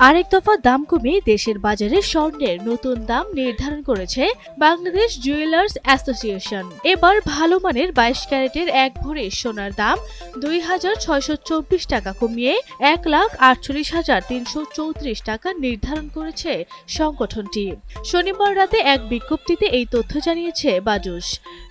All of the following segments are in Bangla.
আরেক দফা দাম কমিয়ে দেশের বাজারে স্বর্ণের নতুন দাম নির্ধারণ করেছে বাংলাদেশ জুয়েলার্স অ্যাসোসিয়েশন। এবার ভালো মানের 22 ক্যারেটের 1 ভরি সোনার দাম 2,624 টাকা কমিয়ে 1,48,334 টাকা নির্ধারণ করেছে সংগঠনটি। শনিবার রাতে এক বিজ্ঞপ্তিতে এই তথ্য জানিয়েছে বাজুস।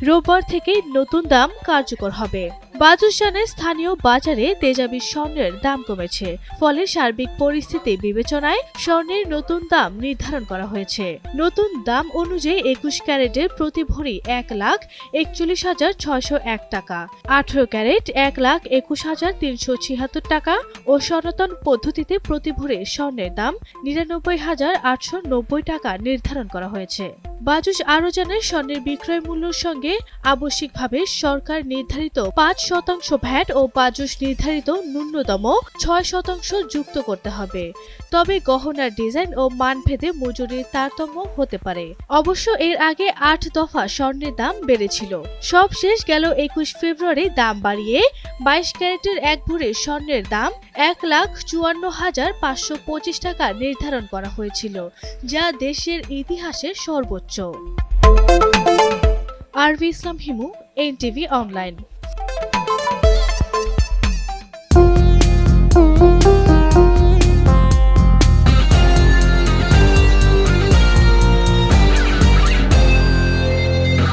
রোববার থেকেই নতুন দাম কার্যকর হবে। বাজুস জানায়, স্থানীয় বাজারে তেজাবি স্বর্ণের দাম কমেছে, ফলে সার্বিক পরিস্থিতি বিবেচনায় স্বর্ণের নতুন দাম নির্ধারণ করা হয়েছে। নতুন দাম অনুযায়ী 21 ক্যারেটের প্রতি ভরি 1,41,601 টাকা, 18 ক্যারেট 1,21,376 টাকা ও সনাতন পদ্ধতিতে প্রতি ভরি স্বর্ণের দাম 99,890 টাকা নির্ধারণ করা হয়েছে। বাজুস আরও জানায়, স্বর্ণের বিক্রয় মূল্যের সঙ্গে আবশ্যিকভাবে সরকার নির্ধারিত 5% ভ্যাট ও বাজুস নির্ধারিত ন্যূনতম 6% যুক্ত করতে হবে। তবে গহনার ডিজাইন ও মানভেদে মজুরির তারতম্য হতে পারে। অবশ্য এর আগে 8 দফা স্বর্ণের দাম বেড়েছিল। সব শেষ গেল 21 ফেব্রুয়ারি দাম বাড়িয়ে 22 ক্যারেটের 1 ভরি স্বর্ণের দাম 1,54,525 টাকা নির্ধারণ করা হয়েছিল, যা দেশের ইতিহাসে সর্বোচ্চ। আরভি ইসলাম হিমু, এনটিভি অনলাইন।